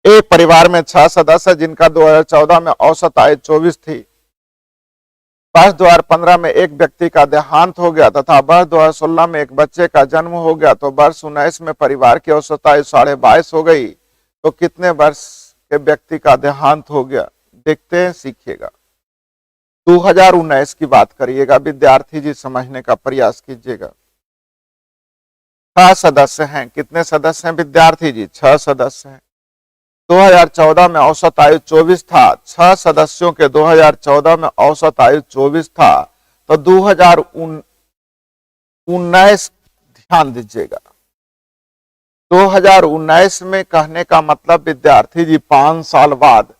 एक परिवार में 6 सदस्य जिनका 2014 में औसत आयु 24 थी। वर्ष 2015 में एक व्यक्ति का देहांत हो गया तथा वर्ष 2016 में एक बच्चे का जन्म हो गया तो वर्ष 2019 में परिवार की औसत आयु 22.5 हो गई। तो कितने वर्ष के व्यक्ति का देहांत हो गया? देखते हैं, सीखिएगा। 2019 की बात करिएगा विद्यार्थी जी, समझने का प्रयास कीजिएगा। 6 सदस्य हैं। कितने सदस्य हैं विद्यार्थी जी? 6 सदस्य हैं। 2014 में औसत आयु 24 था। 6 सदस्यों के 2014 में औसत आयु 24 था तो 2019 ध्यान दीजिएगा। 2019 में कहने का मतलब विद्यार्थी जी 5 साल बाद।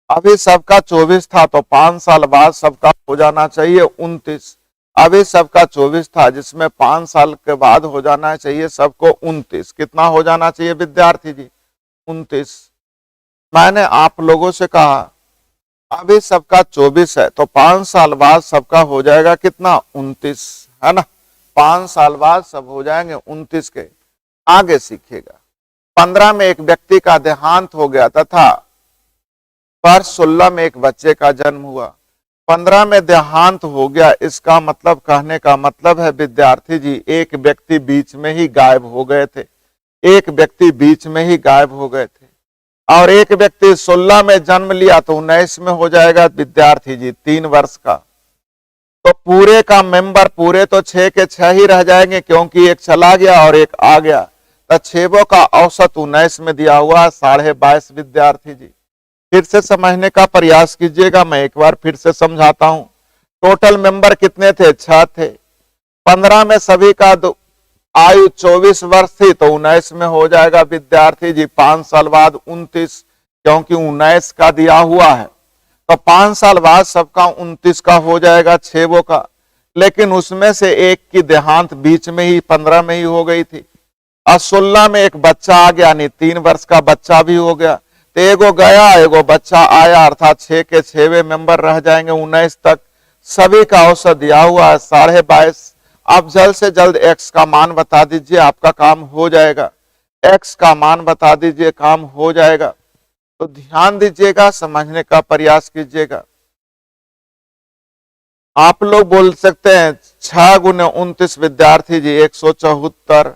अभी सबका 24 था तो 5 साल बाद सबका हो जाना चाहिए 29। अभी सबका 24 था जिसमें 5 साल के बाद हो जाना चाहिए सबको 29। कितना हो जाना चाहिए विद्यार्थी जी? 29। मैंने आप लोगों से कहा अभी सबका 24 है तो 5 साल बाद सबका हो जाएगा कितना? 29, है ना। 5 साल बाद सब हो जाएंगे 29 के। आगे सीखिएगा। 15 में एक व्यक्ति का देहांत हो गया तथा वर्ष 16 में एक बच्चे का जन्म हुआ। 15 में देहांत हो गया, इसका मतलब, कहने का मतलब है विद्यार्थी जी एक व्यक्ति बीच में ही गायब हो गए थे। एक व्यक्ति बीच में ही गायब हो गए थे। और एक व्यक्ति 16 में जन्म लिया तो 19 में हो जाएगा विद्यार्थी जी 3 वर्ष का। तो पूरे का मेंबर पूरे तो 6 के 6 ही रह जाएंगे क्योंकि एक चला गया और एक आ गया। तो 6 का औसत 19 में दिया हुआ 22.5 विद्यार्थी जी। फिर से समझने का प्रयास कीजिएगा। मैं एक बार फिर से समझाता हूं। टोटल मेंबर कितने थे? 6 थे। 15 में सभी का आयु 24 वर्ष थी तो 19 में हो जाएगा विद्यार्थी जी 5 साल बाद 29, क्योंकि 19 का दिया हुआ है। तो 5 साल बाद सबका 29 का हो जाएगा 6 का। लेकिन उसमें से एक की देहांत बीच में ही 15 में ही हो गई थी और 16 में एक बच्चा आ गया, यानी 3 वर्ष का बच्चा भी हो गया। तो एगो गया एगो बच्चा आया, अर्थात 6 के 6 मेंबर रह जाएंगे 19 तक। सभी का औसत दिया हुआ है 22.5। आप जल्द से जल्द x का मान बता दीजिए, आपका काम हो जाएगा। x का मान बता दीजिए, काम हो जाएगा। तो ध्यान दीजिएगा, समझने का प्रयास कीजिएगा। आप लोग बोल सकते हैं 6 गुने 29 विद्यार्थी जी 174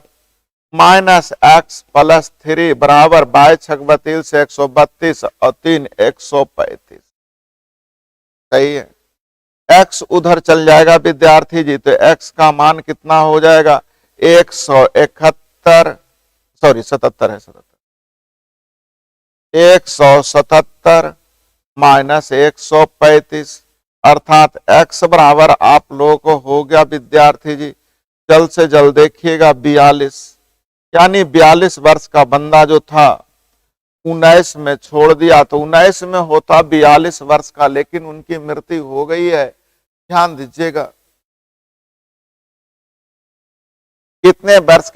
माइनस x प्लस 3 बराबर 22 से 132 और 3 135। सही है। x उधर चल जाएगा विद्यार्थी जी तो x का मान कितना हो जाएगा? 177 है 177 माइनस 135 अर्थात x बराबर आप लोगों को हो गया विद्यार्थी जी, जल्द से जल्द देखिएगा 42। यानी 42 वर्ष का बंदा जो था 19 में छोड़ दिया तो 19 में होता 42 वर्ष का, लेकिन उनकी मृत्यु हो गई है। ध्यान दीजिएगा। कितने वर्ष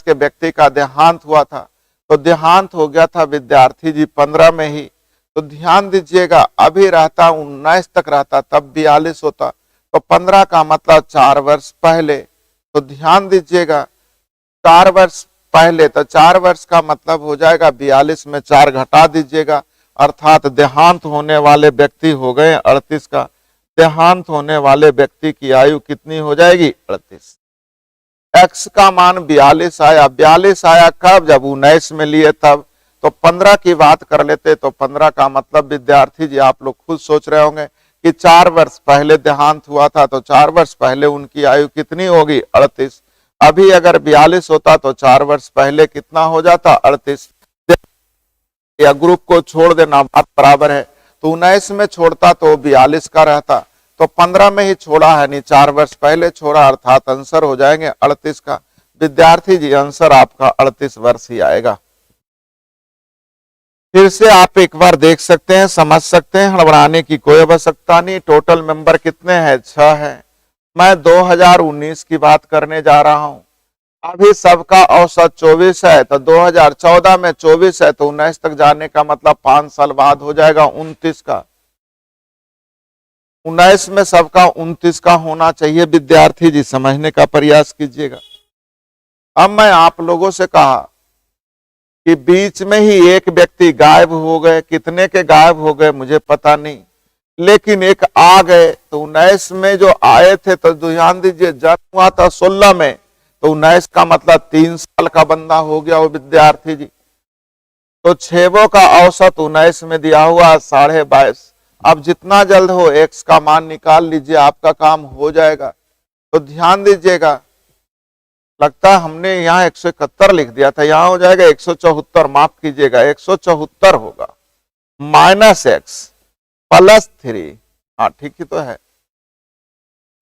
के व्यक्ति का देहांत हुआ था? तो देहांत हो गया था विद्यार्थी जी 15 में ही। तो ध्यान दीजिएगा, अभी रहता 19 तक रहता तब 42 होता तो 15 का मतलब 4 वर्ष पहले। तो ध्यान दीजिएगा 4 वर्ष पहले, तो 4 वर्ष का मतलब हो जाएगा 42 में 4 घटा दीजिएगा, अर्थात देहांत होने वाले व्यक्ति हो गए 38 का। देहांत होने वाले व्यक्ति की आयु कितनी हो जाएगी? 38। x का मान 42 आया। 42 आया कब? जब 19 में लिए तब। तो 15 की बात कर लेते तो 15 का मतलब विद्यार्थी जी आप लोग खुद सोच रहे होंगे कि 4 वर्ष पहले देहांत हुआ था तो 4 वर्ष पहले उनकी आयु कितनी होगी? 38। अभी अगर 42 होता तो 4 वर्ष पहले कितना हो जाता? 38। या ग्रुप को छोड़ देना, बात बराबर है। तो 19 में छोड़ता तो 42 का रहता, तो 15 में ही छोड़ा है, नहीं 4 वर्ष पहले छोड़ा, अर्थात आंसर हो जाएंगे 38 का। विद्यार्थी जी आंसर आपका 38 वर्ष ही आएगा। फिर से आप एक बार देख सकते हैं, समझ सकते हैं, हड़बड़ाने की कोई आवश्यकता नहीं। टोटल मेंबर कितने हैं? 6 है। मैं 2019 की बात करने जा रहा हूं। अभी सबका औसत 24 है तो 2014 में 24 है तो 19 तक जाने का मतलब 5 साल बाद हो जाएगा 29 का। 19 में सबका 29 का होना चाहिए। विद्यार्थी जी समझने का प्रयास कीजिएगा। अब मैं आप लोगों से कहा कि बीच में ही एक व्यक्ति गायब हो गए, कितने के गायब हो गए मुझे पता नहीं, लेकिन एक आ गए। तो 19 में जो आए थे, तो ध्यान दीजिए जन्म हुआ था 16 में, तो 19 का मतलब 3 साल का बंदा हो गया वो विद्यार्थी जी। तो छेवों का औसत 19 में दिया हुआ 22.5। अब जितना जल्द हो x का मान निकाल लीजिए, आपका काम हो जाएगा। तो ध्यान दीजिएगा, लगता है हमने यहाँ 171 लिख दिया था, यहाँ हो जाएगा 174, माफ कीजिएगा 174 होगा, -x +3। हाँ ठीक ही तो है,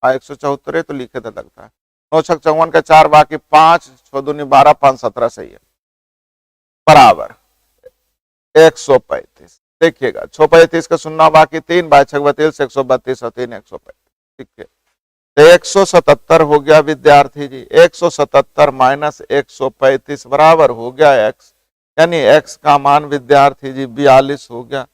हाँ 174 तो लिखे तो लगता है। 9 छक 54 का 4 बाकी 5, 6 दूनी 12, 5 17 सही है, बराबर 135। देखिएगा 635 का 0 बाकी 3, 22 छक 32, 132 और 3 135, ठीक है। तो 177 हो गया विद्यार्थी जी। 177 माइनस 135 बराबर हो गया x, यानी x का मान विद्यार्थी जी 42 हो गया।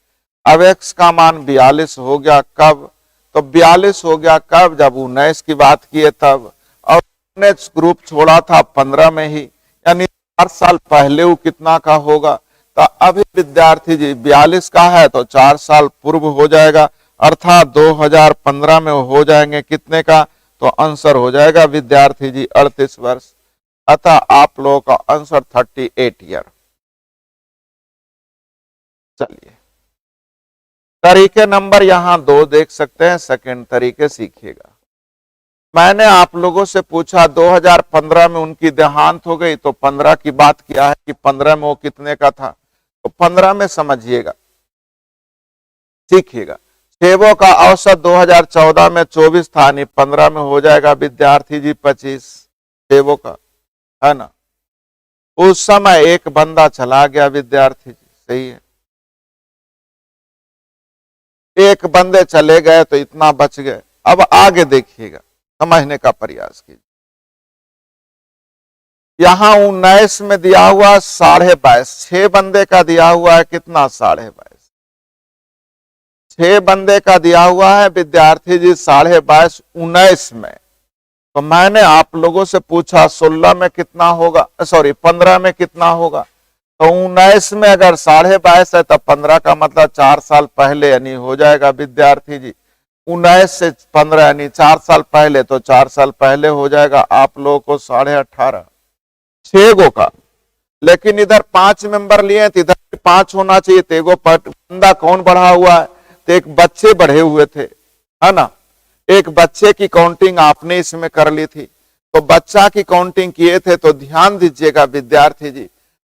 अब x का मान 42 हो गया कब? तो 42 हो गया कब? जब 19 की बात किए तब, और हमने ग्रुप छोड़ा था 15 में ही, यानी 4 साल पहले वो कितना का होगा? तो अभी विद्यार्थी जी 42 का है तो 4 साल पूर्व हो जाएगा, अर्थात 2015 में हो जाएंगे कितने का? तो आंसर हो जाएगा विद्यार्थी जी 38 वर्ष। अतः आप लोगों का आंसर 38 ईयर। चलिए तरीके नंबर यहां 2 देख सकते हैं, सेकंड तरीके सीखिएगा। मैंने आप लोगों से पूछा 2015 में उनकी देहांत हो गई, तो 15 की बात किया है कि 15 में वो कितने का था, तो 15 में समझिएगा, सीखिएगा। छेवों का औसत 2014 में 24 था, नहीं 15 में हो जाएगा विद्यार्थी जी 25 छेवों का, है ना। उस समय एक बंदा चला गया विद्यार्थी जी, सही है, एक बंदे चले गए तो इतना बच गए। अब आगे देखिएगा, समझने का प्रयास कीजिए। यहां 19 में दिया हुआ 22.5, 6 बंदे का दिया हुआ है कितना? 22.5। 6 बंदे का दिया हुआ है विद्यार्थी जी 22.5 19 में। तो मैंने आप लोगों से पूछा 16 में कितना होगा, सॉरी 15 में कितना होगा? तो 19 में अगर 22.5 है तो 15 का मतलब 4 साल पहले, यानी हो जाएगा विद्यार्थी जी 19 से 15 यानी 4 साल पहले, तो 4 साल पहले हो जाएगा आप लोगों को 18.5 6 गो का। लेकिन इधर 5 मेंबर लिए तो इधर 5 होना चाहिए, तेगो बंदा कौन बढ़ा हुआ है? तो एक बच्चे बढ़े हुए थे, है ना। एक बच्चे की काउंटिंग आपने इसमें कर ली थी, तो बच्चा की काउंटिंग किए थे। तो ध्यान दीजिएगा विद्यार्थी जी,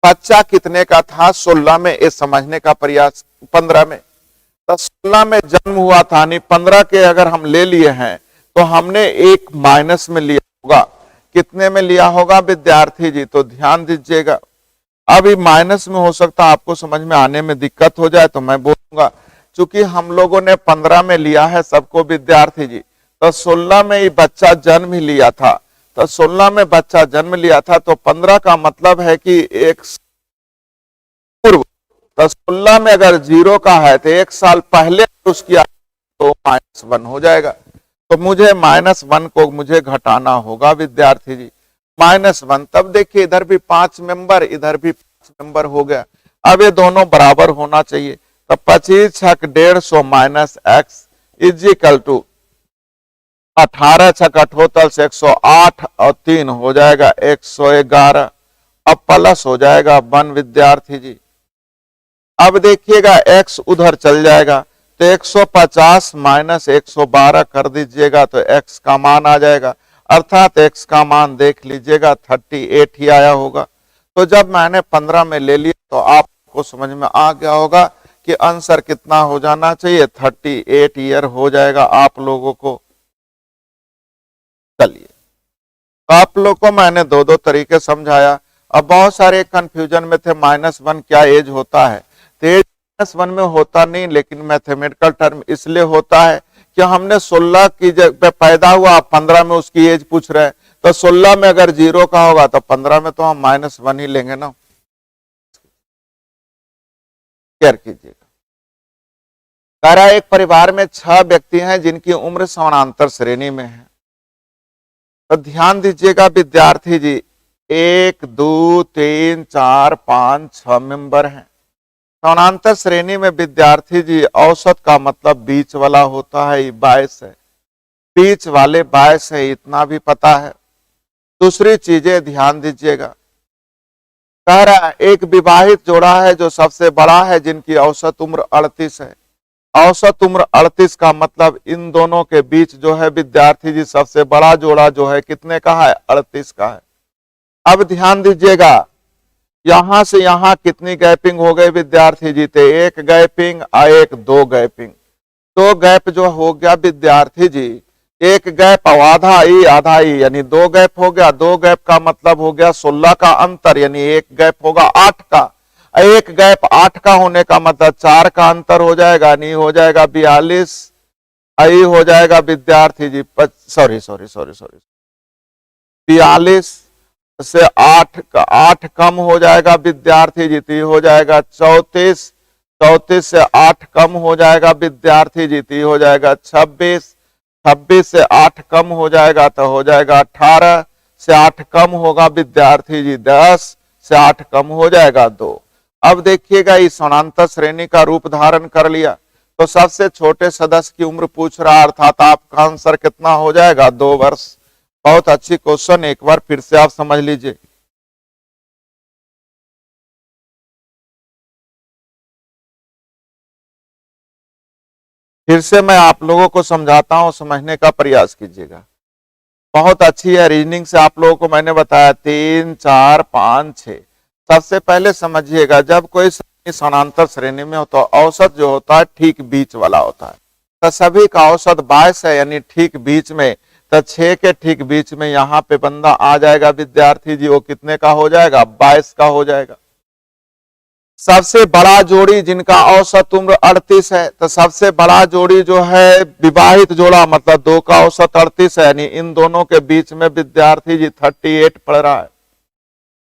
बच्चा कितने का था? 16 में, ये समझने का प्रयास। 15 में, तो 16 में जन्म हुआ था, नहीं 15 के अगर हम ले लिए हैं तो हमने एक माइनस में लिया होगा। कितने में लिया होगा विद्यार्थी जी? तो ध्यान दीजिएगा, अभी माइनस में हो सकता है आपको समझ में आने में दिक्कत हो जाए, तो मैं बोलूंगा चूंकि हम लोगों ने 15 में लिया है सबको विद्यार्थी जी, तो 16 में ही बच्चा जन्म ही लिया था। तो 16 में बच्चा जन्म लिया था, तो 15 का मतलब है कि एक पूर्व। तो 16 में अगर 0 का है तो 1 साल पहले उसकी तो -1 हो जाएगा। तो मुझे -1 को मुझे घटाना होगा विद्यार्थी जी, -1। तब देखिए इधर भी 5 मेंबर, इधर भी 5 मेंबर हो गया। अब ये दोनों बराबर होना चाहिए। तो 25 छक 150 -x इजिकल टू 18 छक 78 से 108 और 3 हो जाएगा 111। अब प्लस हो जाएगा 1 विद्यार्थी जी। अब देखिएगा x उधर चल जाएगा, तो 150 माइनस 112 कर दीजिएगा तो x का मान आ जाएगा, अर्थात x का मान देख लीजिएगा 38 ही आया होगा। तो जब मैंने 15 में ले लिया तो आपको समझ में आ गया होगा कि आंसर कितना हो जाना चाहिए, 38 ईयर हो जाएगा आप लोगों को। चलिए, तो आप लोग को मैंने 2 तरीके समझाया। अब बहुत सारे कंफ्यूजन में थे, -1 क्या एज होता है? तो एज -1 में होता नहीं, लेकिन मैथमेटिकल टर्म इसलिए होता है कि हमने 16 की जगह पैदा हुआ, 15 में उसकी एज पूछ रहे हैं, तो 16 में अगर 0 का होगा तो 15 में तो हम -1 ही लेंगे ना। केयर कीजिएगा। कह रहा है एक परिवार में 6 व्यक्ति हैं जिनकी उम्र समानांतर श्रेणी में है। तो ध्यान दीजिएगा विद्यार्थी जी, 1 2 3 4 5 6 मेंबर हैं। समानांतर श्रेणी में विद्यार्थी जी औसत का मतलब बीच वाला होता है, 22 है, बीच वाले 22 है, इतना भी पता है। दूसरी चीजें ध्यान दीजिएगा, कह रहा है एक विवाहित जोड़ा है जो सबसे बड़ा है, जिनकी औसत उम्र 38 है। औसत उम्र 38 का मतलब इन दोनों के बीच जो है विद्यार्थी जी सबसे बड़ा जोड़ा जो है कितने का है, 38 का है। अब ध्यान दीजिएगा, यहां से यहां कितनी गैपिंग हो गई विद्यार्थी जी, थे एक गैपिंग और एक दो गैपिंग, दो गैप जो हो गया विद्यार्थी जी, एक गैप आधा ई यानी दो गैप हो गया, दो गैप का मतलब हो गया 16 का अंतर, यानी एक गैप होगा 8 का, एक गैप 8 का होने का मतलब 4 का अंतर हो जाएगा, नहीं हो जाएगा 42, आई हो जाएगा विद्यार्थी जी सॉरी 42 से 8 कम हो जाएगा विद्यार्थी जी, तो हो जाएगा 34, 34 से 8 कम हो जाएगा विद्यार्थी जी, तो हो जाएगा 26, 26 से 8 कम हो जाएगा तो हो जाएगा 18, से 8 कम होगा विद्यार्थी जी 10, से 8 कम हो जाएगा 2। अब देखिएगा इस समानांतर श्रेणी का रूप धारण कर लिया, तो सबसे छोटे सदस्य की उम्र पूछ रहा, अर्थात आपका आंसर कितना हो जाएगा, 2 वर्ष। बहुत अच्छी क्वेश्चन, एक बार फिर से आप समझ लीजिए। फिर से मैं आप लोगों को समझाता हूं, समझने का प्रयास कीजिएगा। बहुत अच्छी है रीजनिंग से, आप लोगों को मैंने बताया 3 4 5 6। सबसे पहले समझिएगा, जब कोई समानांतर श्रेणी में हो तो औसत जो होता है ठीक बीच वाला होता है, तो सभी का औसत 22 है, यानी ठीक बीच में, तो 6 के ठीक बीच में यहाँ पे बंदा आ जाएगा विद्यार्थी जी, वो कितने का हो जाएगा, 22 का हो जाएगा। सबसे बड़ा जोड़ी जिनका औसत उम्र 38 है, तो सबसे बड़ा जोड़ी जो है विवाहित जोड़ा, मतलब दो का औसत 38 है, यानी इन दोनों के बीच में विद्यार्थी जी 38 पड़ रहा है।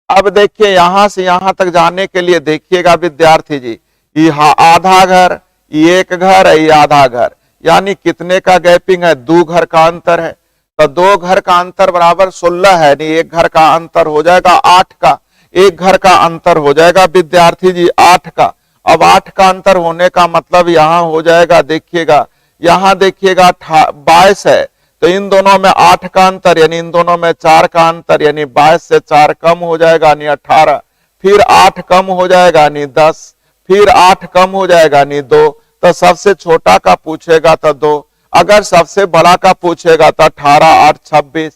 अब देखिए यहां से यहां तक जाने के लिए देखिएगा विद्यार्थी जी, ये आधा घर, ये एक घर है, ये आधा घर, यानी कितने का गैपिंग है, 2 घर का अंतर है, तो 2 घर का अंतर बराबर 16 है, यानी एक घर का अंतर हो जाएगा 8 का, एक घर का अंतर हो जाएगा विद्यार्थी जी 8 का। अब 8 का अंतर होने का मतलब यहां हो जाएगा, देखिएगा यहां देखिएगा 22 है, तो इन दोनों में 8 का अंतर, यानी इन दोनों में 4 का अंतर, यानी 22 से 4 कम हो जाएगा, यानी 18, फिर 8 कम हो जाएगा, यानी 10, फिर 8 कम हो जाएगा, यानी 2, तो सबसे छोटा का पूछेगा तो 2, अगर सबसे बड़ा का पूछेगा तो 18 8 26,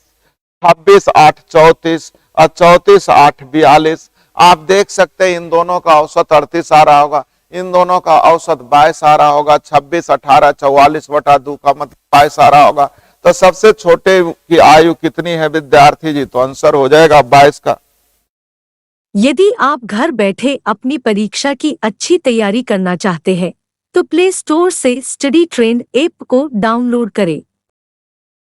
26 8 34, और 34 8 42। आप देख सकते हैं इन दोनों का औसत 38 आ रहा होगा, इन दोनों का औसत 22 आ रहा होगा, 26 18 44/2 का मतलब 22 आ रहा होगा। तो सबसे छोटे की आयु कितनी है विद्यार्थी जी, तो आंसर हो जाएगा 22 का। यदि आप घर बैठे अपनी परीक्षा की अच्छी तैयारी करना चाहते हैं, तो प्ले स्टोर से स्टडी ट्रेंड ऐप को डाउनलोड करें